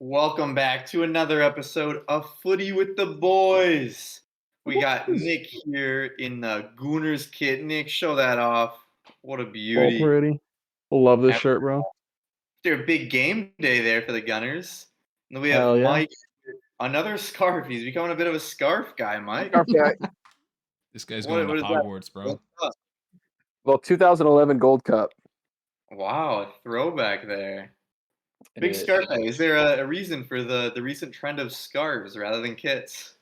Welcome back to another episode of Footy with the Boys. We got Nick here in the Gooners kit. Nick, show that off. What a All beauty. pretty. Love this After shirt, bro. a big game day there for the Gunners. And then we have Hell yeah. Mike, another scarf. He's becoming a bit of a scarf guy, Mike. Scarf guy. This guy's What, going to what is that? Hogwarts, bro. Well, 2011 Gold Cup. Wow, a throwback there. It Big is. scarf guy. Is there a reason for the recent trend of scarves rather than kits?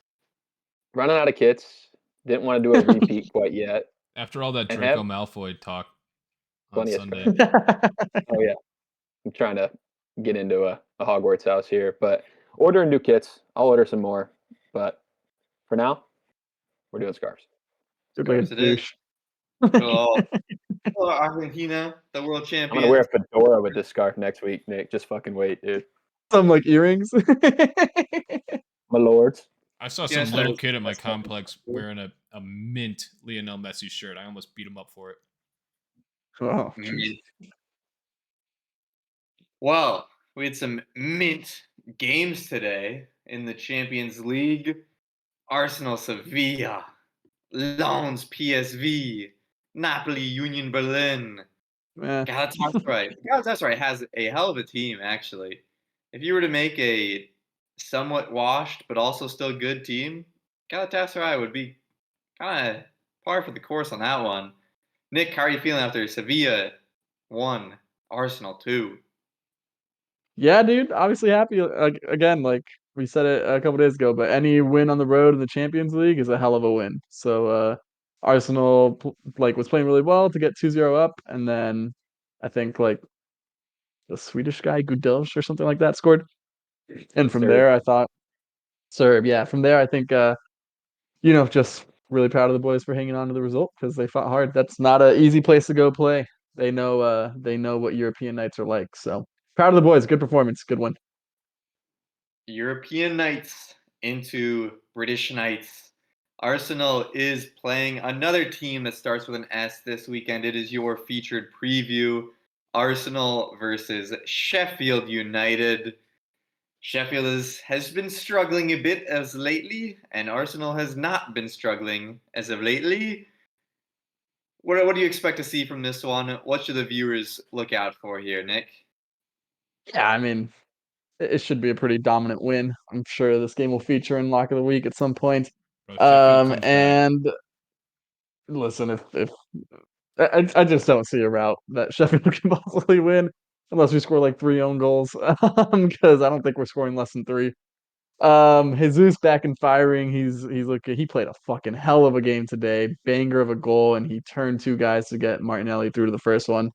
Running out of kits. Didn't want to do a repeat quite yet. After all that And Draco have Malfoy talk on plenty of Sunday. Oh yeah. I'm trying to get into a Hogwarts house here, but ordering new kits. I'll order some more. But for now, we're doing scarves. Scarves it is. Oh, Argentina, the world I'm gonna wear champions. a fedora with this scarf next week, Nick. Just fucking wait, dude. Some like earrings. My lords. I saw Yeah, some little kid at my that's- complex wearing a mint Lionel Messi shirt. I almost beat him up for it. Oh, Mint. Well, we had some mint games today in the Champions League. Arsenal, Sevilla, Lens, PSV, Napoli, Union Berlin. man. Galatasaray has a hell of a team, actually. If you were to make a somewhat washed but also still good team, Galatasaray would be kind of par for the course on that one. Nick, how are you feeling after Sevilla 1, Arsenal 2? Yeah, dude. Obviously happy. Again, like we said it a couple days ago, but any win on the road in the Champions League is a hell of a win. So Arsenal was playing really well to get 2-0 up, and then I think like the Swedish guy Gudelj or something like that scored. And from there, I thought Serb. Yeah, from there, I think just really proud of the boys for hanging on to the result because they fought hard. That's not an easy place to go play. They know what European nights are like. So proud of the boys. Good performance. Good one. European nights into British nights. Arsenal is playing another team that starts with an S this weekend. It is your featured preview. Arsenal versus Sheffield United. Sheffield has been struggling a bit as lately, and Arsenal has not been struggling as of lately. What do you expect to see from this one? What should the viewers look out for here, Nick? Yeah, I mean, it should be a pretty dominant win. I'm sure this game will feature in Lock of the Week at some point. Bro, Sheffield comes back. And listen, if I just don't see a route that Sheffield can possibly win unless we score like 3 own goals. Because I don't think we're scoring less than 3. Jesus back and firing. He played a fucking hell of a game today. Banger of a goal, and he turned 2 guys to get Martinelli through to the first one.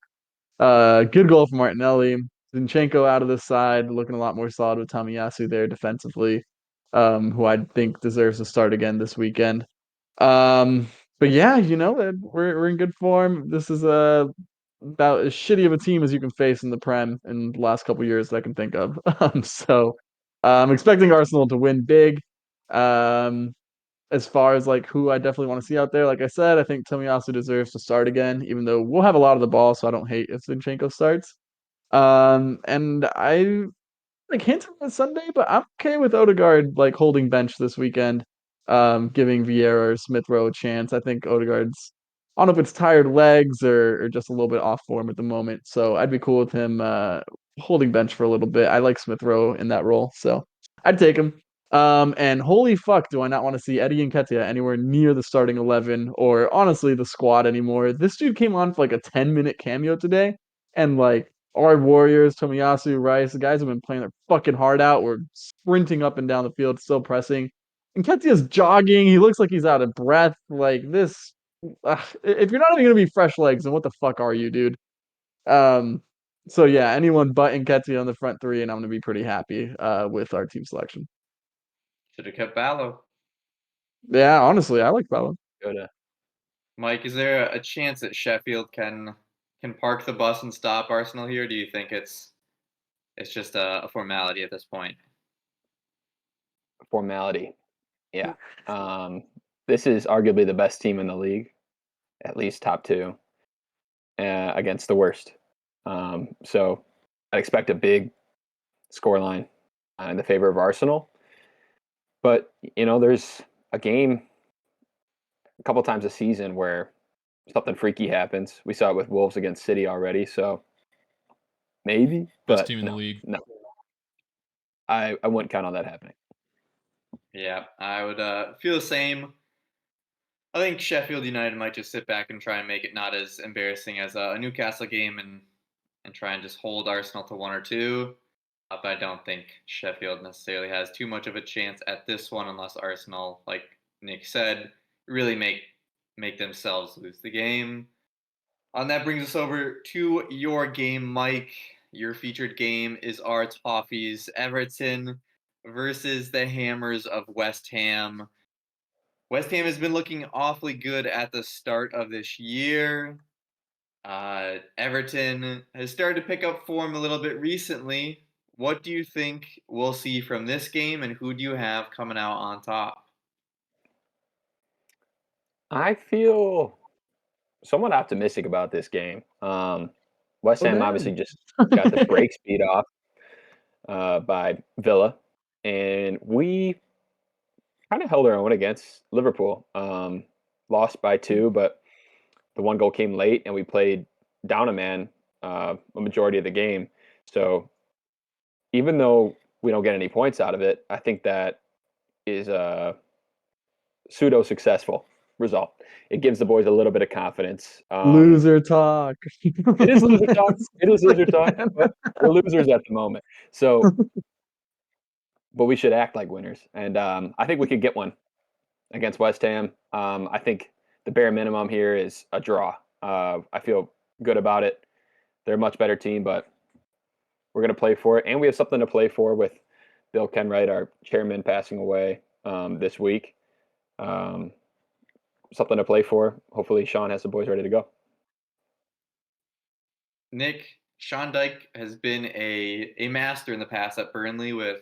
Good goal for Martinelli. Zinchenko out of the side, looking a lot more solid with Tomiyasu there defensively, who I think deserves to start again this weekend. But yeah, we're in good form. This is about as shitty of a team as you can face in the Prem in the last couple years that I can think of. So I'm expecting Arsenal to win big. Um, as far as like who I definitely want to see out there, like I said, I think Tomiyasu deserves to start again, even though we'll have a lot of the ball, so I don't hate if Zinchenko starts. And I like hinted on Sunday, but I'm okay with Odegaard like holding bench this weekend, giving Vieira or Smith Rowe a chance. I think Odegaard's I don't know if it's tired legs or just a little bit off form at the moment. So I'd be cool with him holding bench for a little bit. I like Smith Rowe in that role, so I'd take him. And holy fuck, do I not want to see Eddie Nketiah anywhere near the starting 11 or honestly the squad anymore. This dude came on for like a 10-minute cameo today, and like our Warriors, Tomiyasu, Rice, the guys have been playing their fucking heart out. We're sprinting up and down the field, still pressing. And Nketiah's jogging. He looks like he's out of breath. Like this, if you're not even gonna be fresh legs, then what the fuck are you, dude? Um, so yeah, anyone but Nketiah on the front 3, and I'm gonna be pretty happy with our team selection. Should have kept Ballo. Yeah, honestly, I like Ballon. Mike, is there a chance that Sheffield can park the bus and stop Arsenal here? Or do you think it's just a formality at this point? Formality. Yeah. This is arguably the best team in the league, at least top 2, against the worst. So I expect a big scoreline. in the favor of Arsenal. But, there's a game a couple times a season where something freaky happens. We saw it with Wolves against City already, so maybe, Best but team in the league. no. I wouldn't count on that happening. Yeah, I would feel the same. I think Sheffield United might just sit back and try and make it not as embarrassing as a Newcastle game and try and just hold Arsenal to 1 or 2. But I don't think Sheffield necessarily has too much of a chance at this one unless Arsenal, like Nick said, really make themselves lose the game. And that brings us over to your game, Mike. Your featured game is our Toffees, Everton versus the Hammers of West Ham. West Ham has been looking awfully good at the start of this year. Everton has started to pick up form a little bit recently. What do you think we'll see from this game, and who do you have coming out on top? I feel somewhat optimistic about this game. West Oh, Ham obviously damn. just got the brakes beat off by Villa, and we kind of held our own against Liverpool. Lost by 2, but the one goal came late, and we played down a man a majority of the game. So even though we don't get any points out of it, I think that is a pseudo successful result. It gives the boys a little bit of confidence. Loser talk. It is loser talk. It is loser talk, but we're losers at the moment. So, but we should act like winners, and I think we could get one against West Ham. I think the bare minimum here is a draw. I feel good about it. They're a much better team, but we're going to play for it, and we have something to play for with Bill Kenwright, our chairman, passing away this week. Something to play for. Hopefully, Sean has the boys ready to go. Nick, Sean Dyche has been a master in the past at Burnley with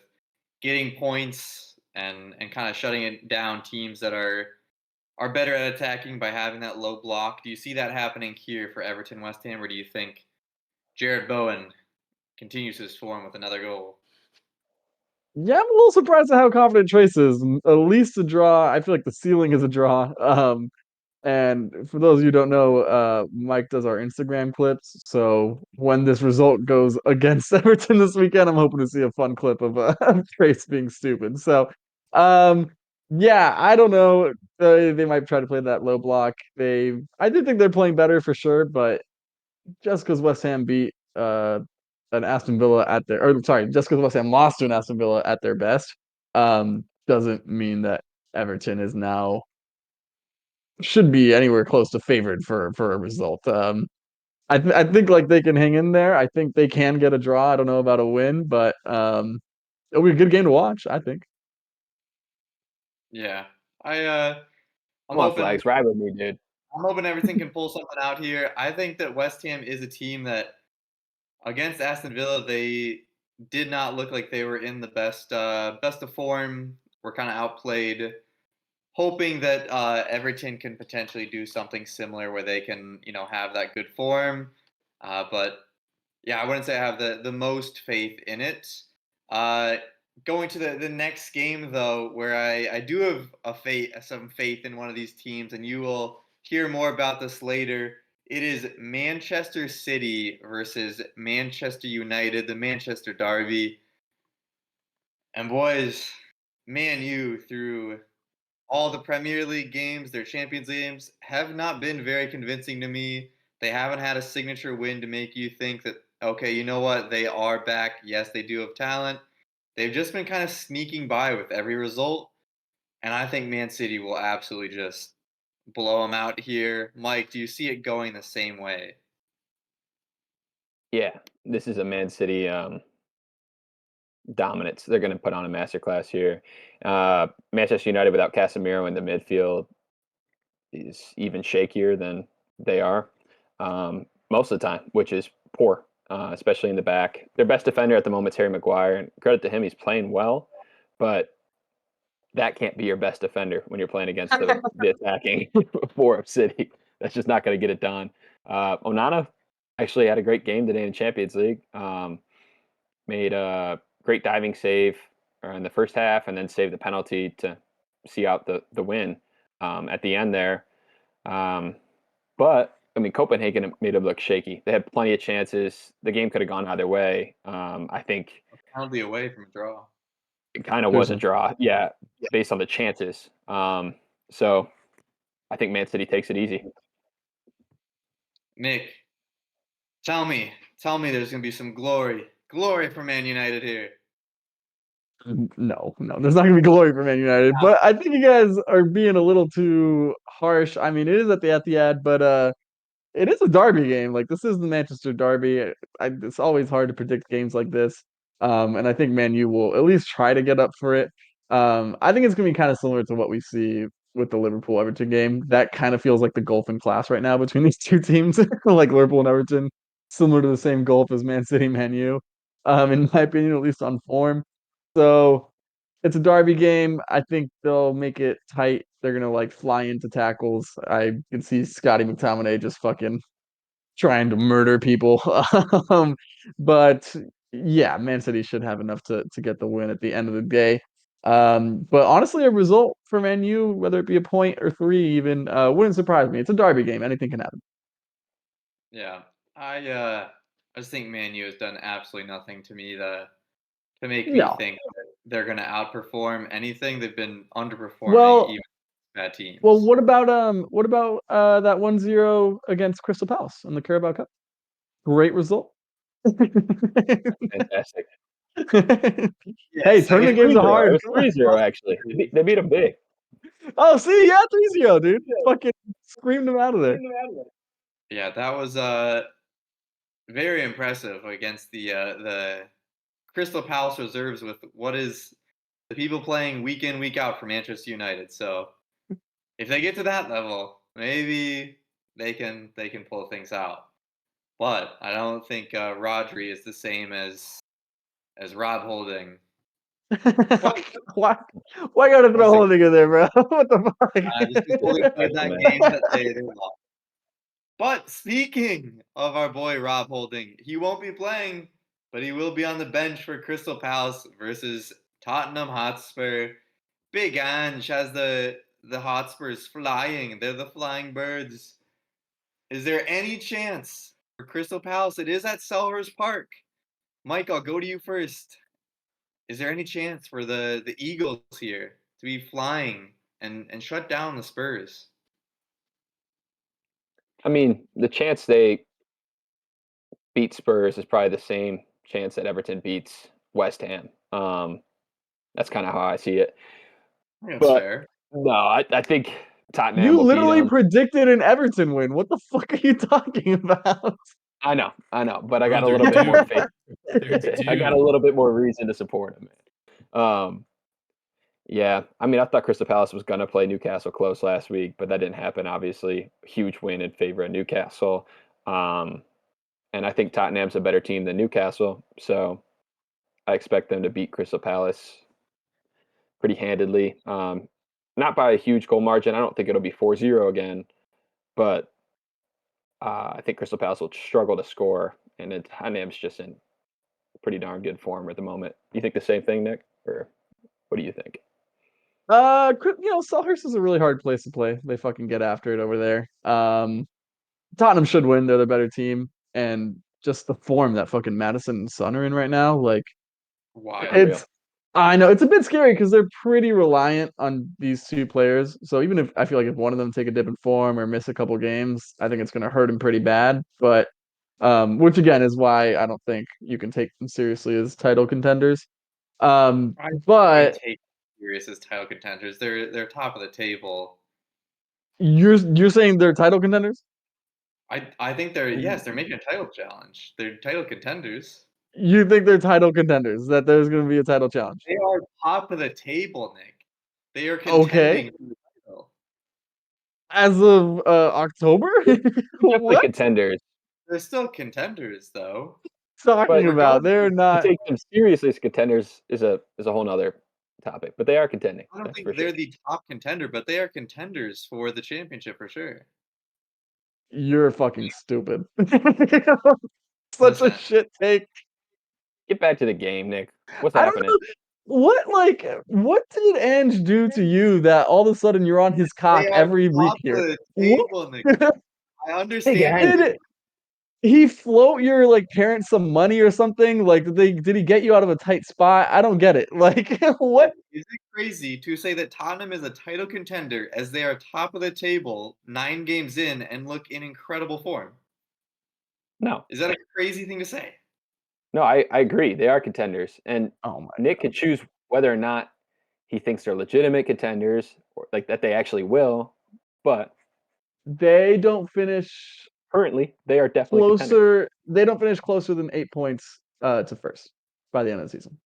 getting points and kind of shutting it down teams that are better at attacking by having that low block. Do you see that happening here for Everton West Ham, or do you think Jared Bowen continues his form with another goal? Yeah, I'm a little surprised at how confident Trace is. At least a draw. I feel like the ceiling is a draw. And for those of you who don't know, Mike does our Instagram clips. So when this result goes against Everton this weekend, I'm hoping to see a fun clip of Trace being stupid. So, yeah, I don't know. They might try to play that low block. I do think they're playing better for sure, but just because West Ham beat an Aston Villa at their, or sorry, just because West Ham lost to an Aston Villa at their best, doesn't mean that Everton is now should be anywhere close to favored for a result. I think like they can hang in there. I think they can get a draw. I don't know about a win, but it'll be a good game to watch, I think. Yeah, I'm Come on, hoping Flags, ride with me, dude. Everton can pull something out here. I think that West Ham is a team that against Aston Villa they did not look like they were in the best of form. Were kind of outplayed. Hoping that Everton can potentially do something similar where they can have that good form. But yeah, I wouldn't say I have the most faith in it. Uh, Going to the next game though, where I do have some faith in one of these teams, and you will hear more about this later. It is Manchester City versus Manchester United, the Manchester Derby. And boys, Man U through all the Premier League games, their Champions League games, have not been very convincing to me. They haven't had a signature win to make you think that, okay, you know what, they are back. Yes, they do have talent. They've just been kind of sneaking by with every result. And I think Man City will absolutely just blow them out here. Mike, do you see it going the same way? Yeah, this is a Man City dominance. They're going to put on a masterclass here. Manchester United without Casemiro in the midfield is even shakier than they are most of the time, which is poor, especially in the back. Their best defender at the moment is Harry Maguire, and credit to him, he's playing well, but that can't be your best defender when you're playing against the attacking four of City. That's just not going to get it done. Onana actually had a great game today in the Champions League. Made great diving save in the first half, and then saved the penalty to see out the win at the end there. But I mean, Copenhagen made it look shaky. They had plenty of chances. The game could have gone either way. I think Penalty away from a draw. it kind of was a draw, yeah, based on the chances. So I think Man City takes it easy. Nick, tell me there's going to be some glory for Man United here. No, there's not gonna be glory for Man United, but I think you guys are being a little too harsh. I mean, it is at the Etihad, but it is a derby game. Like, this is the Manchester derby. It's always hard to predict games like this. And I think Man U will at least try to get up for it. I think it's gonna be kind of similar to what we see with the Liverpool Everton game. That kind of feels like the gulf in class right now between these two teams, like Liverpool and Everton, similar to the same gulf as Man City, Man U. In my opinion, at least on form. So it's a derby game. I think they'll make it tight. They're gonna like fly into tackles. I can see Scotty McTominay just fucking trying to murder people. But yeah, Man City should have enough to get the win at the end of the day. But honestly, a result for Man U, whether it be a point or three, even wouldn't surprise me. It's a derby game. Anything can happen. Yeah, I just think Man U has done absolutely nothing to me to make me No. think that they're going to outperform anything. They've been underperforming Well, even bad teams. well, what about that 1-0 against Crystal Palace in the Carabao Cup? Great result. Fantastic. Hey, Yes, tournament again, games are hard. It was 3-0, actually. They beat them big. Oh, see, yeah, 3-0, dude. Fucking screamed them out of there. yeah, that was very impressive against the Crystal Palace reserves with what is the people playing week in week out for Manchester United. So if they get to that level, maybe they can pull things out. But I don't think Rodri is the same as Rob Holding. why gotta throw Once Holding in there, bro? What the fuck? just because they played that game that they lost. But speaking of our boy Rob Holding, he won't be playing, but he will be on the bench for Crystal Palace versus Tottenham Hotspur. Big Ange has the Hotspurs flying. They're the flying birds. Is there any chance for Crystal Palace? It is at Selhurst Park. Mike, I'll go to you first. Is there any chance for the Eagles here to be flying and shut down the Spurs? I mean, the chance they beat Spurs is probably the same chance that Everton beats West Ham. That's kind of how I see it. I think that's But fair. no, I think Tottenham You will beat literally them. predicted an Everton win. What the fuck are you talking about? I know, but I Bro, got a they're little bit more due. faith. They're I got a due. little bit more reason to support him. Yeah, I mean, I thought Crystal Palace was going to play Newcastle close last week, but that didn't happen. Obviously, huge win in favor of Newcastle, and I think Tottenham's a better team than Newcastle, so I expect them to beat Crystal Palace pretty handedly. Not by a huge goal margin. I don't think it'll be 4-0 again, but I think Crystal Palace will struggle to score, and then Tottenham's just in pretty darn good form at the moment. You think the same thing, Nick, or what do you think? Selhurst is a really hard place to play. They fucking get after it over there. Tottenham should win. They're the better team, and just the form that fucking Madison and Son are in right now, like Wild. Unreal. it's. I know it's a bit scary because they're pretty reliant on these two players. So even if I feel like if one of them take a dip in form or miss a couple games, I think it's going to hurt them pretty bad. But which again is why I don't think you can take them seriously as title contenders. I But take serious as title contenders. They're top of the table. you're saying they're title contenders? I think they're making a title challenge. They're title contenders. You think they're title contenders? That there's going to be a title challenge? They are top of the table, Nick. They are Okay. contending for the title. As of October? Definitely What contenders, They're still contenders, though. talking but about? They're Regardless, to not. take them seriously as contenders is a whole nother topic. But they are contending. I don't That's for think sure. they're the top contender, but they are contenders for the championship for sure. You're fucking stupid. Such a Listen, shit take. Get back to the game, Nick. What's I don't happening? know what did Ange do to you that all of a sudden you're on his cock They are every week top of here? the What? table, Nico. I understand. Ange. Did he float your like parents some money or something? Like did he get you out of a tight spot? I don't get it. Like what? But is it crazy to say that Tottenham is a title contender as they are top of the table 9 games in and look in incredible form? No, Is that a crazy thing to say? no, I agree. They are contenders, and Oh my Nick can choose whether or not he thinks they're legitimate contenders or like that they actually will. But They don't finish currently, they are definitely contenders. closer. They don't finish closer than 8 points to first by the end of the season.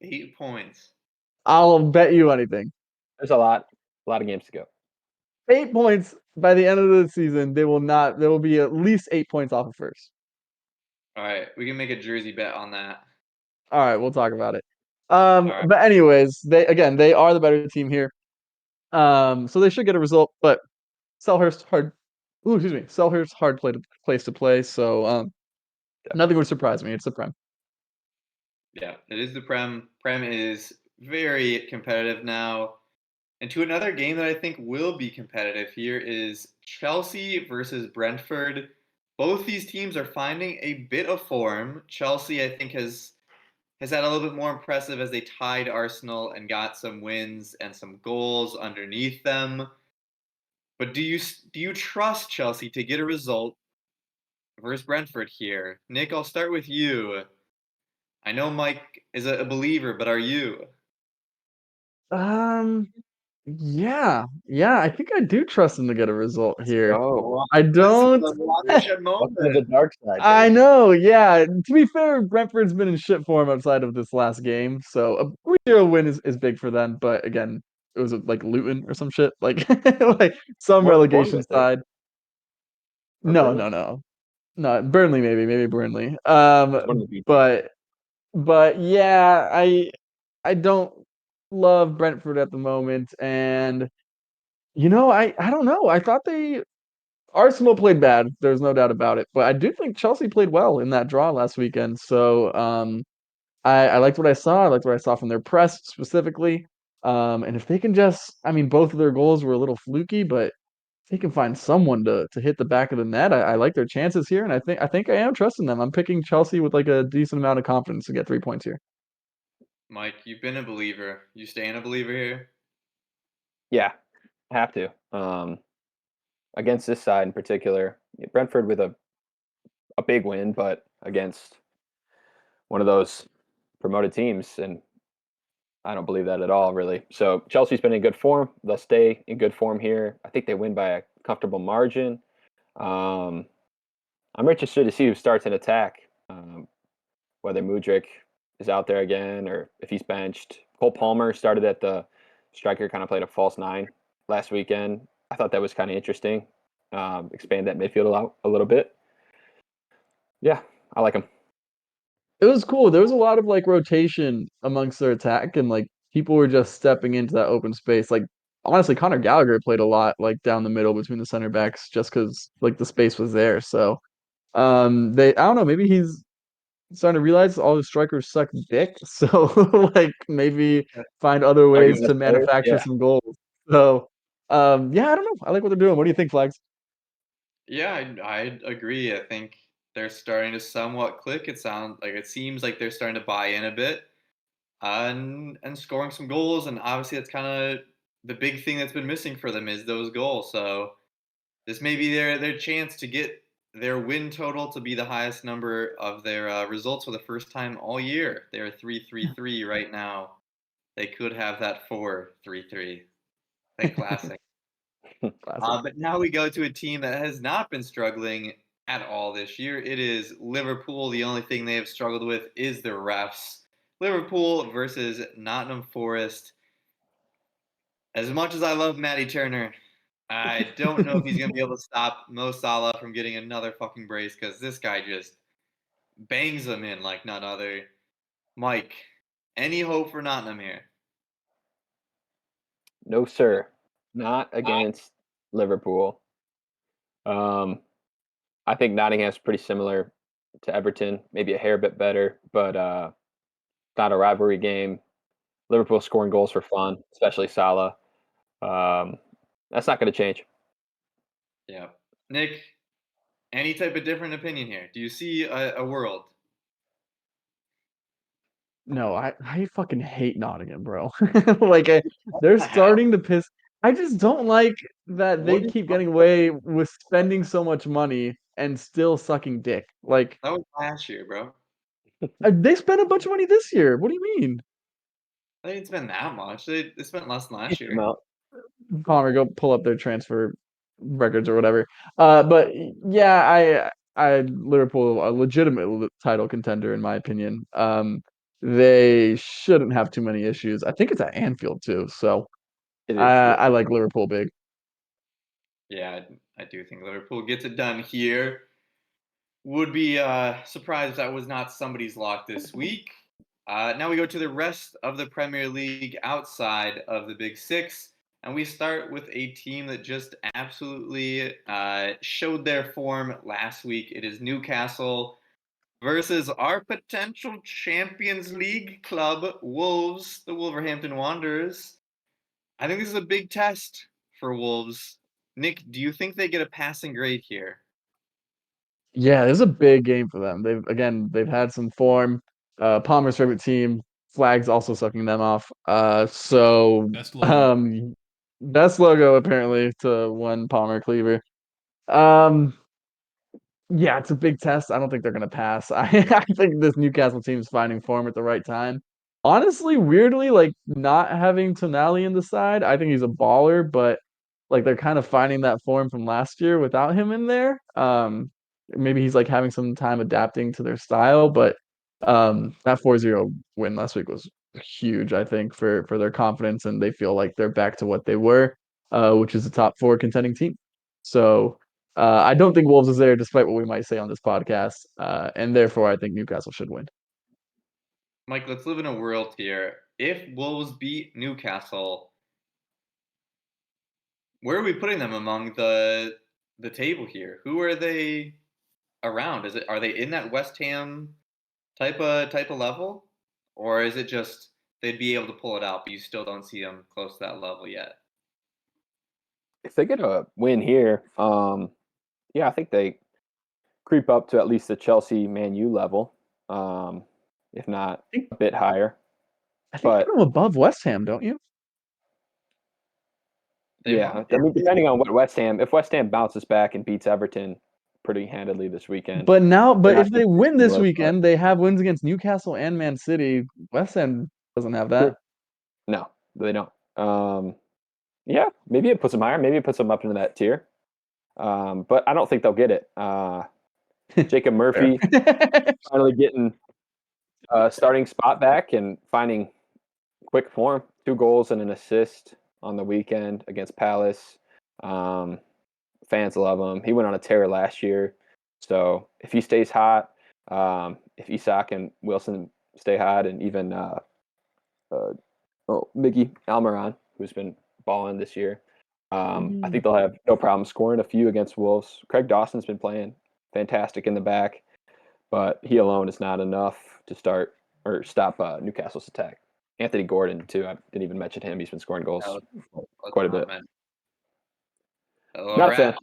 8 points. I'll bet you anything. There's a lot of games to go. 8 points by the end of the season. They will not. There will be at least 8 points off of first. All right, we can make a jersey bet on that. All right, we'll talk about it. All right. But anyways, they are the better team here. So they should get a result. But Selhurst hard. Ooh, excuse me. Selhurst hard place to play. So nothing would surprise me. It's the Prem. Yeah, it is the Prem. Prem is very competitive now. And to another game that I think will be competitive here is Chelsea versus Brentford. Both these teams are finding a bit of form. Chelsea, I think, has had a little bit more impressive as they tied Arsenal and got some wins and some goals underneath them. But do you trust Chelsea to get a result versus Brentford here? Nick, I'll start with you. I know Mike is a believer, but are you? Um, yeah. I think I do trust them to get a result Let's here. go. I This is don't. a watershed Welcome to moment. the dark side, I baby. know, yeah. To be fair, Brentford's been in shit form outside of this last game, so a 3-0 win is big for them. But again, it was like Luton or some shit, like like some relegation Bournemouth, right? side. Or No, Burnley? no, no, no. Burnley, maybe Burnley. That's one of the B teams. But yeah, I don't love Brentford at the moment, and I don't know. I thought Arsenal played bad. There's no doubt about it. But I do think Chelsea played well in that draw last weekend. So I liked what I saw. I liked what I saw from their press specifically. And if they can I mean, both of their goals were a little fluky, but if they can find someone to hit the back of the net, I like their chances here. And I think I am trusting them. I'm picking Chelsea with like a decent amount of confidence to get 3 points here. Mike, you've been a believer. You staying a believer here? Yeah, have to. Against this side in particular, Brentford with a big win, but against one of those promoted teams, and I don't believe that at all, really. So Chelsea's been in good form. They'll stay in good form here. I think they win by a comfortable margin. Um, I'm interested to see who starts an attack, whether Mudryk is out there again or if he's benched. Cole Palmer started at the striker, kind of played a false nine last weekend. I thought that was kind of interesting. Expand that midfield out a little bit. Yeah, I like him. It was cool. There was a lot of like rotation amongst their attack, and like people were just stepping into that open space. Like honestly, Conor Gallagher played a lot like down the middle between the center backs just because like the space was there. So I don't know, maybe he's starting to realize all the strikers suck dick. So like maybe find other Arguing ways with to players? manufacture Yeah. some goals. So yeah, I don't know. I like what they're doing. What do you think, Flags? Yeah, I agree. I think they're starting to somewhat click. It seems like they're starting to buy in a bit, and scoring some goals. And obviously, that's kind of the big thing that's been missing for them is those goals. So this may be their chance to get their win total to be the highest number of their results for the first time all year. They're 3-3-3 right now. They could have that 4-3-3. Think classic. Classic. But now we go to a team that has not been struggling at all this year. It is Liverpool. The only thing they have struggled with is the refs. Liverpool versus Nottingham Forest. As much as I love Matty Turner, I don't know if he's going to be able to stop Mo Salah from getting another fucking brace because this guy just bangs them in like none other. Mike, any hope for Nottingham here? No, sir. Not against Liverpool. Um, I think Nottingham's pretty similar to Everton, maybe a hair bit better, but not a rivalry game. Liverpool scoring goals for fun, especially Salah. Um, that's not going to change. Yeah. Nick, any type of different opinion here? Do you see a world? No, I fucking hate Nottingham, bro. Like they're What the hell? starting to piss. I just don't like that What they is keep up? getting away with spending so much money and still sucking dick. Like That was last year, bro. they spent a bunch of money this year. What do you mean? They didn't spend that much. They spent less than last Decent year. amount. Palmer, go pull up their transfer records or whatever. But yeah, I Liverpool a legitimate title contender in my opinion. They shouldn't have too many issues. I think it's at Anfield too, so It I is. Yeah. I like Liverpool big. Yeah, I do think Liverpool gets it done here. Would be surprised if that was not somebody's lock this week. Now we go to the rest of the Premier League outside of the Big Six, and we start with a team that just absolutely showed their form last week. It is Newcastle versus our potential Champions League club, Wolves, the Wolverhampton Wanderers. I think this is a big test for Wolves. Nick, do you think they get a passing grade here? Yeah, this is a big game for them. They've had some form. Palmer's favorite team, Flag's also sucking them off. So Best logo. best logo apparently to one Palmer Cleaver. Um, Yeah, it's a big test. I don't think they're gonna pass. I think this Newcastle team's finding form at the right time. Honestly, weirdly, like not having Tonali in the side, I think he's a baller, but like they're kind of finding that form from last year without him in there. Maybe he's like having some time adapting to their style, but that 4-0 win last week was huge, I think, for their confidence, and they feel like they're back to what they were, which is a top four contending team. So I don't think Wolves is there, despite what we might say on this podcast, and therefore I think Newcastle should win. Mike, let's live in a world here. If Wolves beat Newcastle, where are we putting them among the table here? Who are they around? Are they in that West Ham type of level, or is it just they'd be able to pull it out, but you still don't see them close to that level yet? If they get a win here, yeah, I think they creep up to at least the Chelsea Man U level, if not I think, a bit higher. I think they But go above West Ham, don't you? They yeah, might. I mean, depending on what if West Ham bounces back and beats Everton pretty handedly this weekend, they're But not if going they to be win this similar. But weekend, they have wins against Newcastle and Man City. West Ham doesn't have that. true, no, they don't. Yeah, maybe it puts them higher. Maybe it puts them up into that tier. But I don't think they'll get it. Jacob Fair. Murphy finally getting a starting spot back and finding quick form. 2 goals and an assist on the weekend against Palace. Fans love him. He went on a tear last year. So if he stays hot, if Isak and Wilson stay hot, and even Mickey Almiron, who's been balling this year, I think they'll have no problem scoring a few against Wolves. Craig Dawson's been playing fantastic in the back, but he alone is not enough to start or stop Newcastle's attack. Anthony Gordon too. I didn't even mention him. He's been scoring goals Let's quite a not bit. mention. All Not a fan. right.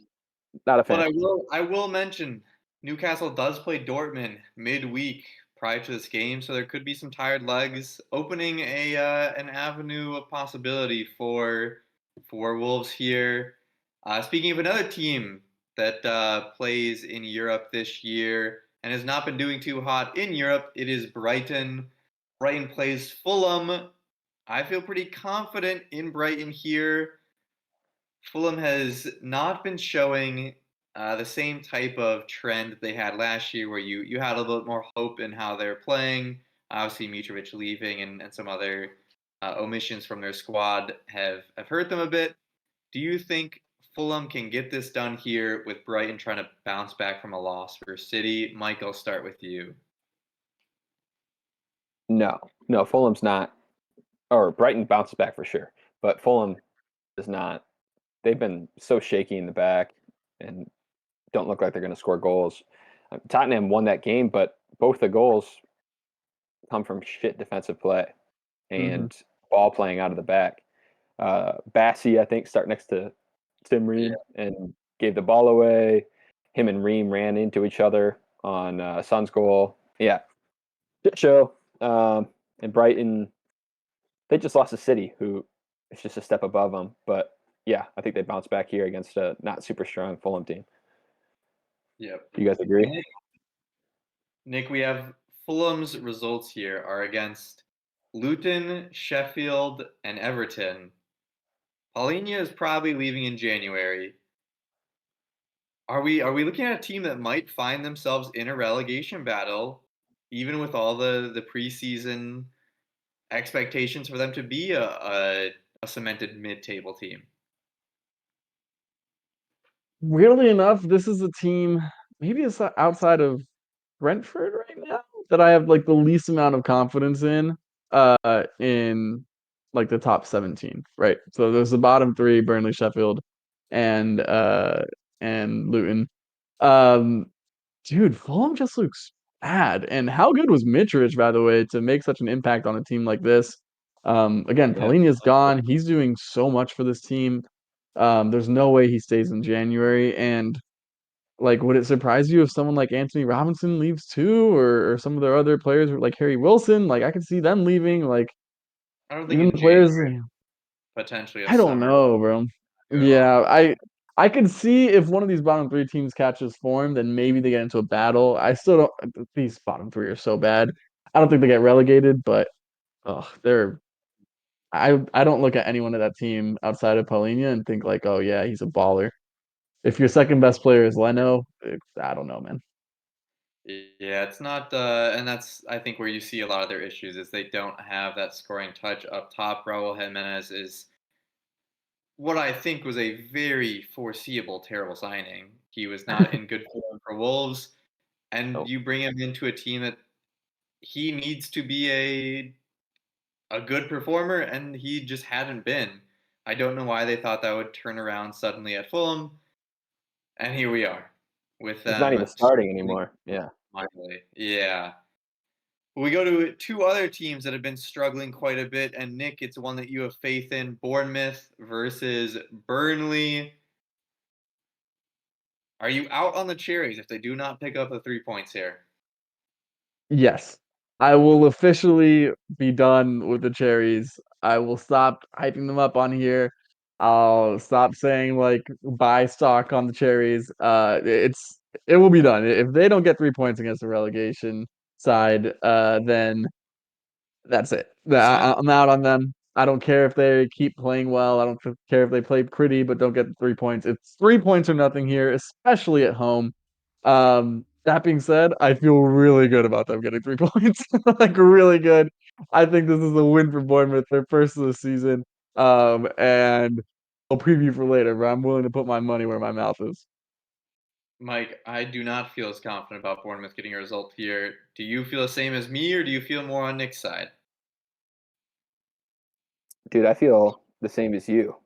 Not a But fan. I will mention Newcastle does play Dortmund midweek prior to this game, so there could be some tired legs, opening a an avenue of possibility for Wolves here. Speaking of another team that plays in Europe this year and has not been doing too hot in Europe, it is Brighton. Brighton plays Fulham. I feel pretty confident in Brighton here. Fulham has not been showing the same type of trend they had last year, where you had a little bit more hope in how they're playing. Obviously, Mitrovic leaving and some other omissions from their squad have hurt them a bit. Do you think Fulham can get this done here with Brighton trying to bounce back from a loss for City? Mike, I'll start with you. No, no. Fulham's not, or Brighton bounces back for sure, but Fulham is not. They've been so shaky in the back and don't look like they're going to score goals. Tottenham won that game, but both the goals come from shit defensive play and ball playing out of the back. Bassi, I think, start next to Tim Ream and gave the ball away. Him and Ream ran into each other on Son's goal. Yeah, shit show. And Brighton, they just lost to City, who is just a step above them. But yeah, I think they bounce back here against a not super strong Fulham team. Yep. You guys agree? Nick, we have Fulham's results here are against Luton, Sheffield, and Everton. Paulinho is probably leaving in January. Are we looking at a team that might find themselves in a relegation battle, even with all the preseason expectations for them to be a cemented mid-table team? Weirdly enough, this is a team maybe it's outside of Brentford right now that I have like the least amount of confidence in like the top 17, right? So there's the bottom three, Burnley, Sheffield, and Luton. Um Dude, Fulham just looks bad. And how good was Mitrovic, by the way, to make such an impact on a team like this? Again, Yeah. Palhinha's gone. He's doing so much for this team. There's no way he stays in January. And like, would it surprise you if someone like Anthony Robinson leaves too, or some of their other players like Harry Wilson? Like, I could see them leaving. Like, I don't think even in the players. January, potentially a I don't summer know, bro. go off. Yeah, I can see if one of these bottom three teams catches form, then maybe they get into a battle. I still don't. These bottom three are so bad. I don't think they get relegated, but they're. I don't look at anyone of that team outside of Paulinho and think like, oh yeah, he's a baller. If your second best player is Leno, I don't know, man. Yeah, it's not, and that's I think where you see a lot of their issues is they don't have that scoring touch up top. Raul Jimenez is what I think was a very foreseeable terrible signing. He was not in good form for Wolves, and Oh, you bring him into a team that he needs to be a good performer, and he just hadn't been. I don't know why they thought that would turn around suddenly at Fulham, and here we are with he's not them even starting anymore. Yeah. finally. Yeah. We go to two other teams that have been struggling quite a bit, and Nick, it's one that you have faith in: Bournemouth versus Burnley. Are you out on the Cherries if they do not pick up the 3 points here? Yes, I will officially be done with the cherries. I will stop hyping them up on here. I'll stop saying like buy stock on the cherries. It will be done. If they don't get 3 points against the relegation side, then that's it. I'm out on them. I don't care if they keep playing well. I don't care if they play pretty but don't get the 3 points. It's 3 points or nothing here, especially at home. That being said, I feel really good about them getting 3 points. Like really good. I think this is a win for Bournemouth, their first of the season. And I'll preview for later, but I'm willing to put my money where my mouth is. Mike, I do not feel as confident about Bournemouth getting a result here. Do you feel the same as me, or do you feel more on Nick's side? Dude, I feel the same as you.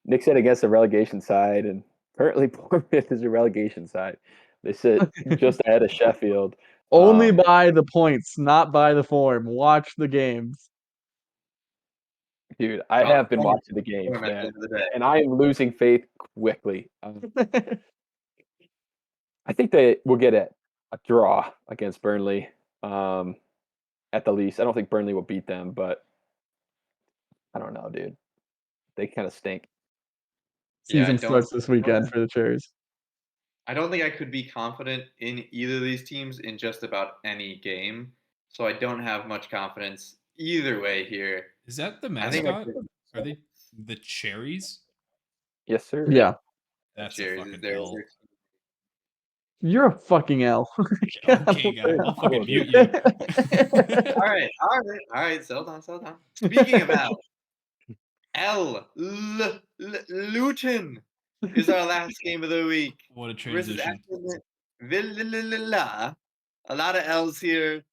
Nick said against the relegation side, and currently Bournemouth is a relegation side. They sit just ahead of Sheffield. Only by the points, not by the form. Watch the games. Dude, I have been watching the games, Bournemouth at the man, end of the day. and I am losing faith quickly. I think they will get a draw against Burnley at the least. I don't think Burnley will beat them, but I don't know, dude. They kind of stink. Yeah, Season starts this weekend for the Cherries. I don't think I could be confident in either of these teams in just about any game. So I don't have much confidence either way here. Is that the I think mascot? Are they the cherries? Yes, sir. Yeah. That's a Cherries is fucking there. L. You're a fucking L. Okay, guy. I'll fucking mute you. All right. Settle down. Speaking of Luton is our last game of the week. What a Versus transition. Villa. A lot of L's here,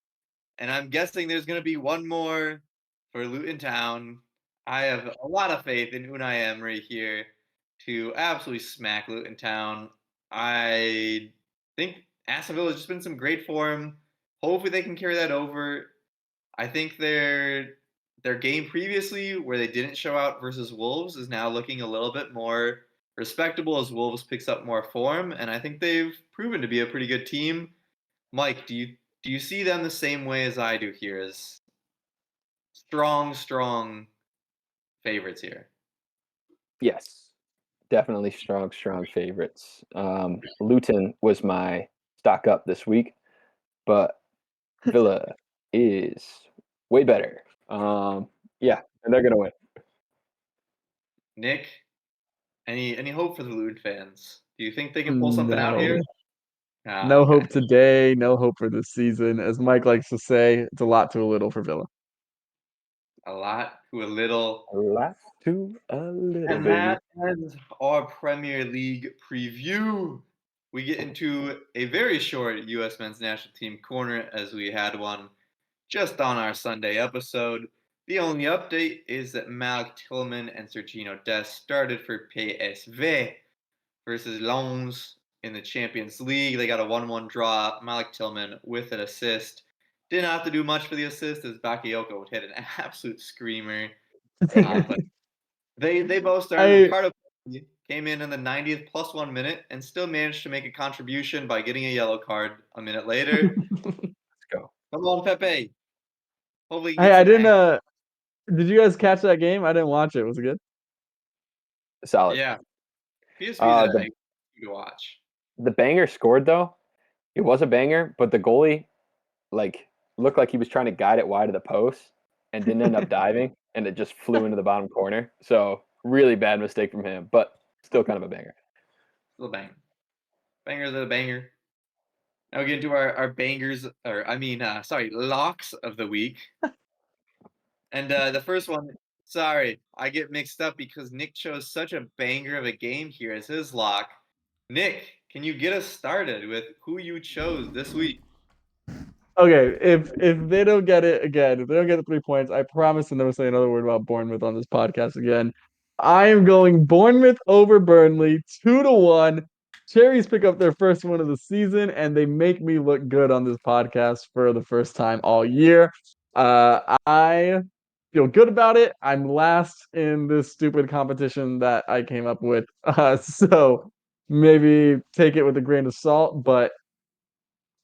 and I'm guessing there's going to be one more for Luton Town. I have a lot of faith in Unai Emery here to absolutely smack Luton Town. I think Aston Villa has just been some great form. Hopefully they can carry that over. I think their game previously, where they didn't show out versus Wolves, is now looking a little bit more respectable as Wolves picks up more form, and I think they've proven to be a pretty good team. Mike, do you see them the same way as I do here as strong favorites here? Yes, definitely strong favorites. Luton was my stock up this week, but Villa is way better. Yeah, and they're gonna win. Nick, any hope for the Luton fans? Do you think they can pull something out No. here? Ah, No okay. hope today, no hope for this season. As Mike likes to say, it's a lot to a little for Villa. A lot to a little. A lot to a little, And baby. that ends our Premier League preview. We get into a very short U.S. men's national team corner as we had one just on our Sunday episode. The only update is that Malik Tillman and Sergino Dest started for PSV versus Lens in the Champions League. They got a 1-1 draw. Malik Tillman with an assist. Didn't have to do much for the assist as Bakayoko would hit an absolute screamer. But they both started. I Ricardo came in the 90th plus 1 minute and still managed to make a contribution by getting a yellow card a minute later. Let's go. Come on, Pepe. Hopefully, he can Hey, get I some didn't action. did you guys catch that game? I didn't watch it. Was it good? Solid. Yeah, PSV is Uh, a the good to watch. the banger scored though. It was a banger, but the goalie like looked like he was trying to guide it wide of the post and didn't end up diving, and it just flew into the bottom corner. So really bad mistake from him, but still kind of a banger. Still a banger. Bangers are a banger. Now we get into our bangers, or I mean, sorry, locks of the week. And the first one, sorry, I get mixed up because Nick chose such a banger of a game here as his lock. Nick, can you get us started with who you chose this week? Okay, if they don't get it again, if they don't get the 3 points, I promise to never say another word about Bournemouth on this podcast again. I am going Bournemouth over Burnley 2-1. Cherries pick up their first win of the season, and they make me look good on this podcast for the first time all year. I feel good about it. I'm last in this stupid competition that I came up with, so maybe take it with a grain of salt, but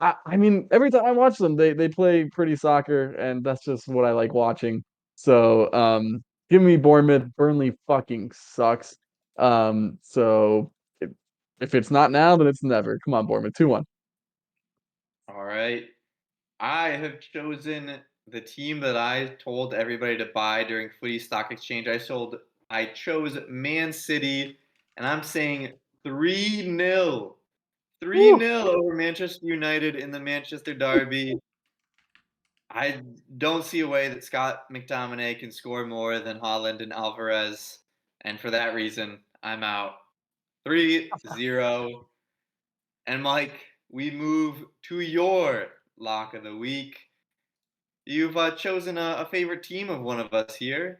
I mean, every time I watch them, they play pretty soccer, and that's just what I like watching. So, give me Bournemouth. Burnley fucking sucks. So if it's not now, then it's never. Come on, Bournemouth, 2-1. All right. I have chosen the team that I told everybody to buy during Footy Stock Exchange. I chose Man City, and I'm saying 3-0. 3 Woo! 0 over Manchester United in the Manchester Derby. I don't see a way that Scott McTominay can score more than Holland and Alvarez. And for that reason, I'm out. 3-0. And Mike, we move to your lock of the week. You've chosen a favorite team of one of us here.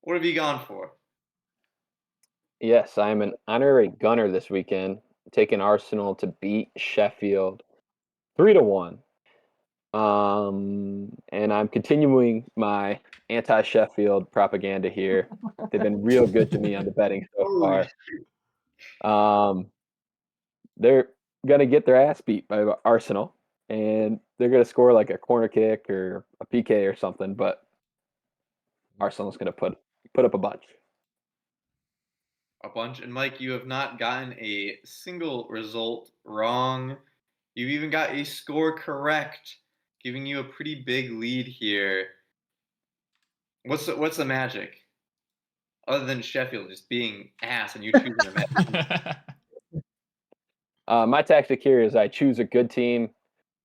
What have you gone for? Yes, I'm an honorary gunner this weekend, taking Arsenal to beat Sheffield 3-1. And I'm continuing my anti-Sheffield propaganda here. They've been real good to me on the betting so Holy far. Um, they're gonna get their ass beat by Arsenal, and they're gonna score like a corner kick or a PK or something. But Arsenal's gonna put up a bunch. a bunch. And Mike, you have not gotten a single result wrong. You've even got a score correct, giving you a pretty big lead here. What's the magic? Other than Sheffield just being ass and you choosing them. My tactic here is I choose a good team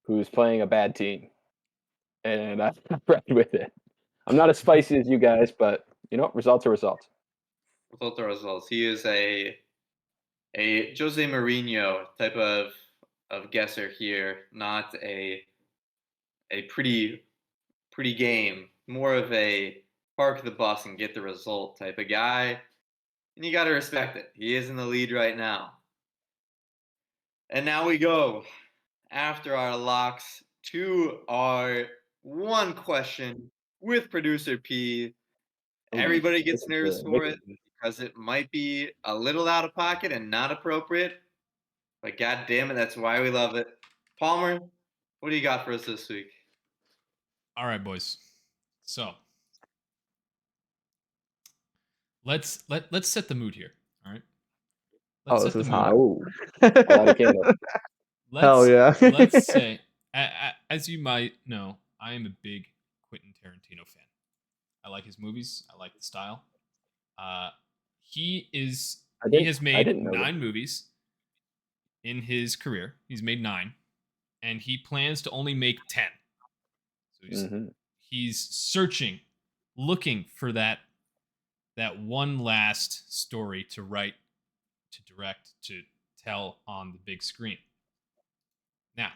who's playing a bad team, and I run with it. I'm not as spicy as you guys, but results are results. Results are results. He is a Jose Mourinho type of guesser here, not a pretty game. More of a park the bus and get the result type of guy. And you got to respect it. He is in the lead right now. And now we go, after our locks, to our one question with producer P. Everybody gets nervous for it because it might be a little out of pocket and not appropriate. But god damn it, that's why we love it. Palmer, what do you got for us this week? All right, boys. So let's set the mood here. All right. Let's this set the is mood. hot. Oh, I light a candle. Hell yeah. Let's say, as you might know, I am a big Quentin Tarantino fan. I like his movies. I like the style. He has made didn't know 9 movies in his career. He's made 9, and he plans to only make 10. So he's searching, looking for that one last story to write, to direct, to tell on the big screen. Now,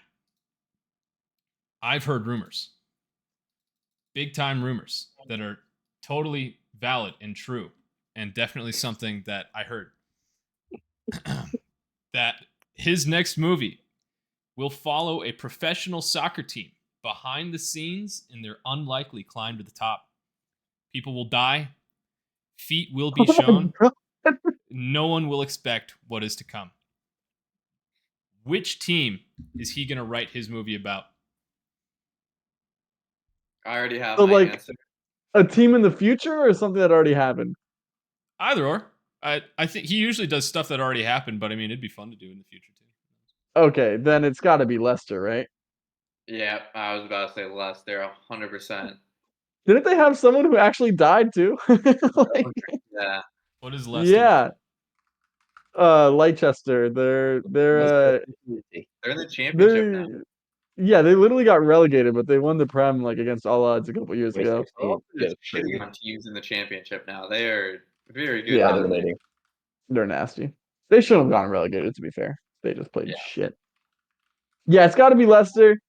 I've heard rumors, big time rumors that are totally valid and true, and definitely something that I heard, that his next movie will follow a professional soccer team behind the scenes in their unlikely climb to the top. People will die, feet will be shown, no one will expect what is to come. Which team is he going to write his movie about? I already have So, my like, answer. a team in the future or something that already happened? Either or. I think he usually does stuff that already happened, but I mean, it'd be fun to do in the future too. Okay, then it's got to be Leicester, right? Yeah, I was about to say Leicester, 100%. Didn't they have someone who actually died too? Like, Yeah. What is Leicester? yeah. Leicester. They're They're in the championship now. yeah, they literally got relegated, but they won the Prem like against all odds a couple years ago. They're just shitting on teams in the championship now. They are very good. Yeah. Dominating. They're nasty. They shouldn't have gotten relegated, to be fair. They just played Yeah. shit. Yeah, it's got to be Leicester.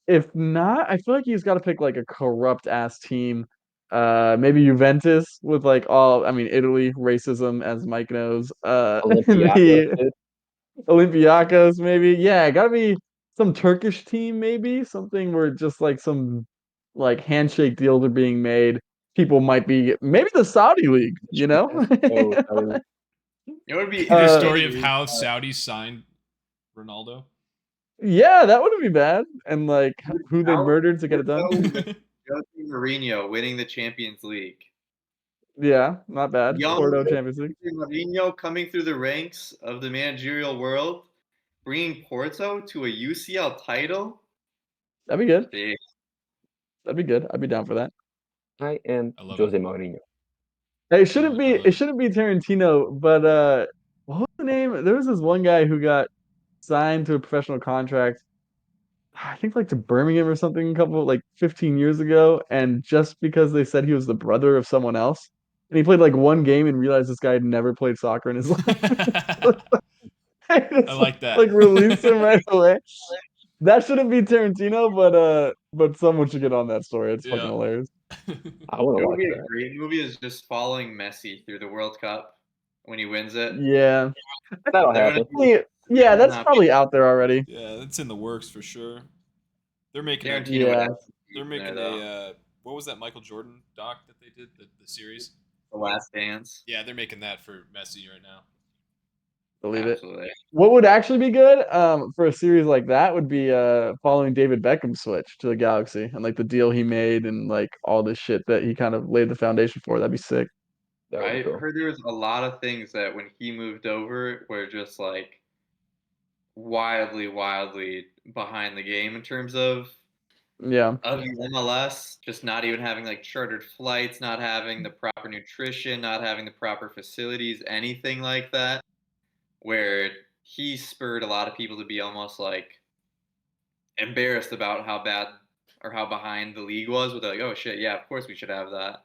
If not, I feel like he's got to pick like a corrupt ass team. Maybe Juventus with like all. I mean, Italy racism, as Mike knows. Olympiacos, The Olympiacos, maybe. Yeah, gotta be some Turkish team, maybe something where just like some like handshake deals are being made. People might be maybe the Saudi league, you know? Oh, It would be The story of interesting. how Saudis signed Ronaldo. Yeah, that wouldn't be bad. And like who they murdered to get it done. Jose Mourinho winning the Champions League. Yeah, not bad. Young Porto Champions League. Mourinho coming through the ranks of the managerial world, bringing Porto to a UCL title. That'd be good. Jeez. That'd be good. I'd be down for that. I am I love Jose it. Mourinho. It shouldn't be. I love It shouldn't be Tarantino. But what was the name? There was this one guy who got signed to a professional contract. I think like to Birmingham or something a couple like 15 years ago, and just because they said he was the brother of someone else, and he played like one game and realized this guy had never played soccer in his life. I like that. Like release him right away. That shouldn't be Tarantino, but someone should get on that story. It's fucking Yeah. hilarious. I want It to would watch be a that. great movie is just following Messi through the World Cup when he wins it. Yeah. That'll They're gonna happen. do Yeah, that's not probably out there already. Yeah, that's in the works for sure. They're making a, Tarantino would Yeah. have they're making there, a what was that Michael Jordan doc that they did, the series? The Last Dance. Yeah, they're making that for Messi right now. Believe it. Absolutely. What would actually be good for a series like that would be following David Beckham's switch to the Galaxy and like the deal he made and like all this shit that he kind of laid the foundation for. That'd be sick. That would be I cool. heard there was a lot of things that when he moved over were just like wildly behind the game in terms Yeah. of the MLS, just not even having like chartered flights, not having the proper nutrition, not having the proper facilities, anything like that, where he spurred a lot of people to be almost like embarrassed about how bad or how behind the league was with like, oh shit, yeah, of course we should have that.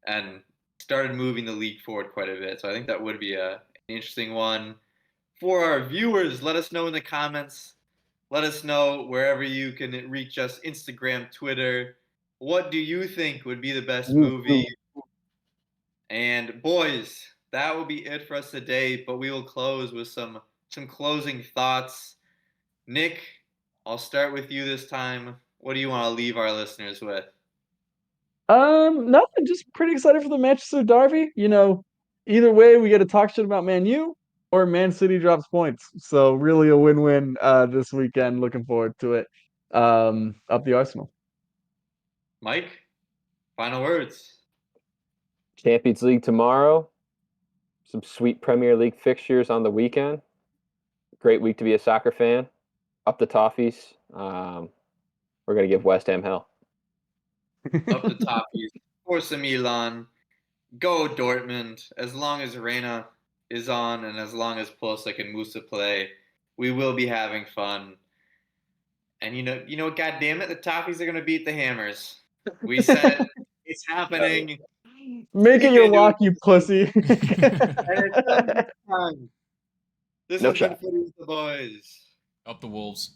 And started moving the league forward quite a bit. So I think that would be an interesting one. For our viewers, let us know in the comments. Let us know wherever you can reach us, Instagram, Twitter. What do you think would be the best movie? And boys, that will be it for us today, but we will close with some some closing thoughts. Nick, I'll start with you this time. What do you want to leave our listeners with? Nothing. Just pretty excited for the Manchester derby. Either way, we get to talk shit about Man U or Man City drops points. So really a win-win this weekend. Looking forward to it. Up the Arsenal. Mike, final words. Champions League tomorrow. Some sweet Premier League fixtures on the weekend. Great week to be a soccer fan. Up the Toffees. We're going to give West Ham hell. Up the Toffees. Forza Milan. Go Dortmund. As long as Reina is on and as long as Pulisic and Musa play, we will be having fun. And you know, God damn it, the Toffees are going to beat the Hammers. We said it's happening. Make it your lock, you pussy. And it's done this time. This No has been shot. Footy with the Boys. Up the Wolves.